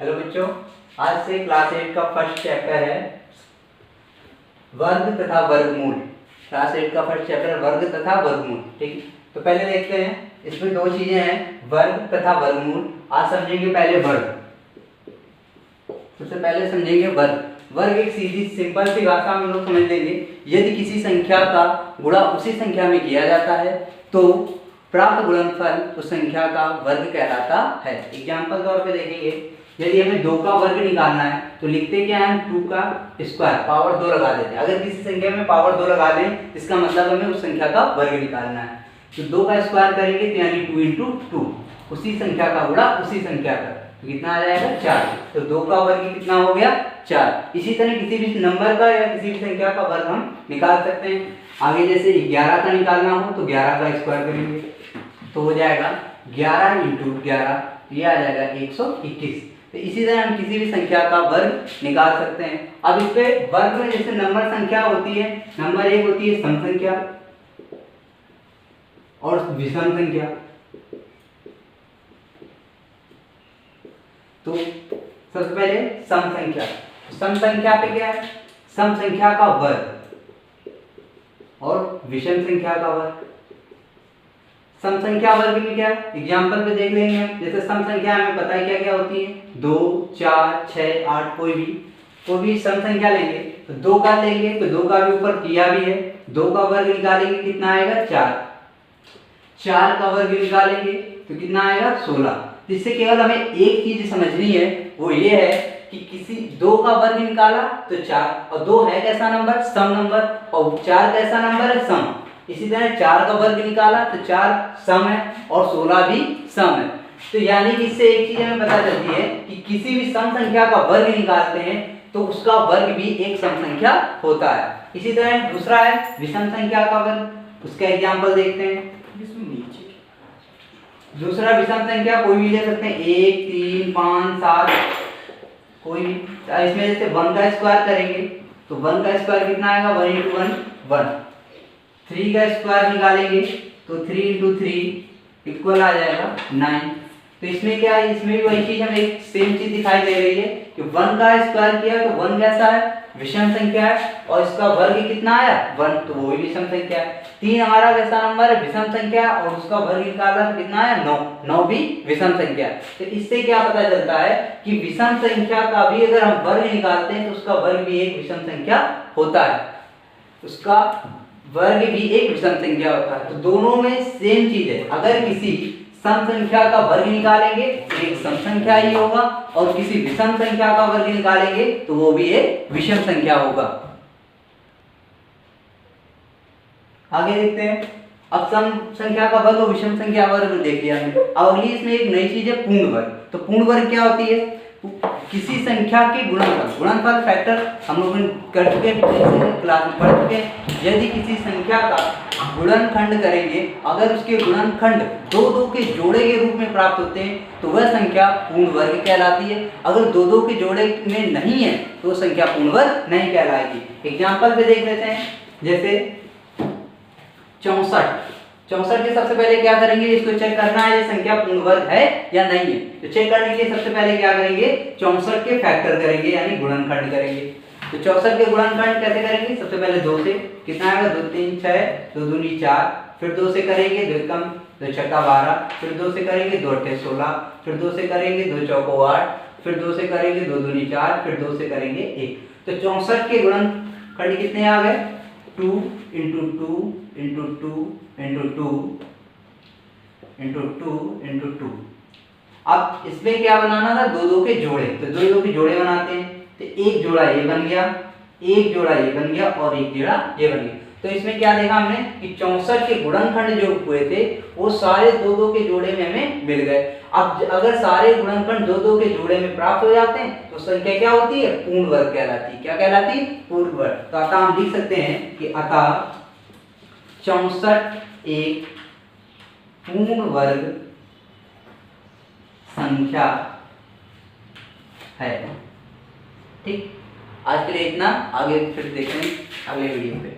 Hello बच्चों, आज से क्लास 8 का फर्स्ट चैप्टर है वर्ग तथा वर्गमूल। क्लास 8 का फर्स्ट चैप्टर वर्ग तथा वर्गमूल। ठीक, तो पहले देखते हैं, इसमें दो चीजें हैं, वर्ग तथा वर्गमूल। आज समझेंगे पहले वर्ग। सबसे पहले समझेंगे वर्ग। वर्ग एक सीधी सिंपल सी भाषा में हम लोग समझ लेंगे। यदि किसी संख्या का गुणा उसी संख्या में किया जाता है तो प्राप्त गुणनफल उस संख्या का वर्ग कहलाता है। एग्जाम्पल तौर पे देखेंगे, यदि हमें 2 का वर्ग निकालना है तो लिखते क्या है, 2 का स्क्वायर, पावर 2 लगा देते हैं। अगर किसी संख्या में पावर 2 लगा दें इसका मतलब हमें उस संख्या का वर्ग निकालना है। तो 2 का स्क्वायर करेंगे तो यानी 2 इंटू 2, उसी संख्या का गुणा उसी संख्या का, तो कितना आ जाएगा 4। तो 2 का वर्ग कितना हो गया 4। इसी तरह किसी भी नंबर का या किसी भी संख्या का वर्ग हम निकाल सकते हैं। आगे जैसे 11 का निकालना हो तो 11 का स्क्वायर करेंगे तो हो जाएगा 11 इंटू 11, ये आ जाएगा 121। तो इसी तरह हम किसी भी संख्या का वर्ग निकाल सकते हैं। अब इस पे वर्ग में जैसे नंबर संख्या होती है, नंबर 1 होती है सम संख्या और विषम संख्या। तो सबसे पहले सम संख्या। सम संख्या पे क्या है, सम संख्या का वर्ग और विषम संख्या का वर्ग। सम संख्या वर्ग में क्या है, एग्जाम्पल पे देख लेंगे हम। जैसे सम संख्या हमें पता है क्या क्या होती है, 2, 4, 6, 8, कोई भी सम संख्या लेंगे तो 2 का लेंगे तो 2 का भी ऊपर किया भी है, 2 का वर्ग निकालेंगे कितना आएगा 4, 4 का वर्ग निकालेंगे तो कितना आएगा 16। इससे केवल हमें एक चीज समझनी है, वो ये है कि किसी 2 का वर्ग निकाला तो 4, और 2 है कैसा नंबर, सम नंबर, और 4 कैसा नंबर है, सम। इसी तरह 4 का वर्ग निकाला तो 4 सम है और 16 भी सम है। तो यानी कि इससे एक चीज हमें पता चलती है कि किसी भी सम संख्या का वर्ग निकालते हैं तो उसका वर्ग भी एक सम संख्या होता है। इसी तरह दूसरा है विषम संख्या का वर्ग, उसका एग्जाम्पल देखते हैं। दूसरा विषम संख्या कोई भी ले सकते हैं, 1, 3, 5, 7, कोई भी। इसमें जैसे 1 का स्क्वायर करेंगे तो 1 का स्क्वायर कितना आएगा, 1 इंटू 1 1। 3 का स्क्वायर निकालेंगे तो 3 इंटू 3 इक्वल आ जाएगा 9। तो इसमें क्या है, इसमें भी वही चीज हमें एक सेम चीज दिखाई दे रही है कि 1 का स्क्वायर किया तो 1 कैसा है, विषम संख्या है, और इसका वर्ग कितना आया 1, तो वो भी विषम संख्या है। 3 हमारा कैसा नंबर है, विषम संख्या, और उसका वर्ग निकाला तो कितना आया 9, 9 भी विषम संख्या। तो इससे क्या पता चलता है कि विषम संख्या का भी अगर हम वर्ग निकालते हैं तो उसका वर्ग भी एक विषम संख्या होता है, उसका वर्ग भी एक विषम संख्या होता है। तो दोनों में सेम चीज है, अगर किसी सम संख्या का वर्ग निकालेंगे तो एक सम संख्या ही होगा, और किसी विषम संख्या का वर्ग निकालेंगे तो वो भी एक विषम संख्या होगा। आगे देखते हैं, अब सम संख्या का वर्ग और विषम संख्या वर्ग देख लिया हमने। अब अगली इसमें एक नई चीज है पूर्ण वर्ग। तो पूर्ण वर्ग क्या होती है, किसी संख्या के गुणनफल, गुणनफल फैक्टर हम लोग कर चुके हैं, क्लास में पढ़ चुके हैं। यदि किसी संख्या का गुणनखंड करेंगे, अगर उसके गुणनखंड 2 के जोड़े के रूप में प्राप्त होते हैं तो वह संख्या पूर्ण वर्ग कहलाती है। अगर 2 के जोड़े में नहीं है तो वह संख्या पूर्ण वर्ग नहीं कहलाएगी। एग्जाम्पल पे देख लेते हैं, जैसे 64 के सबसे पहले क्या करेंगे, इसको चेक करना है ये संख्या पूर्ण वर्ग है या नहीं है। तो चेक करने के लिए सबसे पहले क्या करेंगे, 64 के फैक्टर करेंगे यानी गुणनखंड करेंगे। तो 64 के गुणनखंड कैसे करेंगे, सबसे पहले 2 से, कितना आएगा 2 3 6, 2 दूनी 4, फिर 2 से करेंगे 2 कम 2 छक्का 12, फिर 2 से करेंगे 2 अट्ठे 16, फिर 2 से करेंगे 2 चौको 8, फिर 2 से करेंगे 2 दूनी 4, फिर 2 से करेंगे 1। तो 64 के गुणनखंड कितने आ गए, 2 into 2 into 2 into 2 into 2 into 2। अब इसमें क्या बनाना था, 2 के जोड़े, तो 2 के जोड़े बनाते हैं। तो एक जोड़ा ये बन गया, एक जोड़ा ये बन गया, और एक जोड़ा ये बन गया। तो इसमें क्या देखा हमने कि 64 के गुणनखंड जो हुए थे वो सारे 2 के जोड़े में हमें मिल गए। अब अगर सारे गुणनखंड 2 के जोड़े में प्राप्त हो जाते हैं तो संख्या क्या होती है, पूर्ण वर्ग कहलाती है। क्या कहलाती है, पूर्ण वर्ग। तो अतः हम लिख सकते हैं कि अतः 64 एक पूर्ण वर्ग संख्या है। ठीक, आज के लिए इतना, आगे फिर देखें अगले वीडियो पे।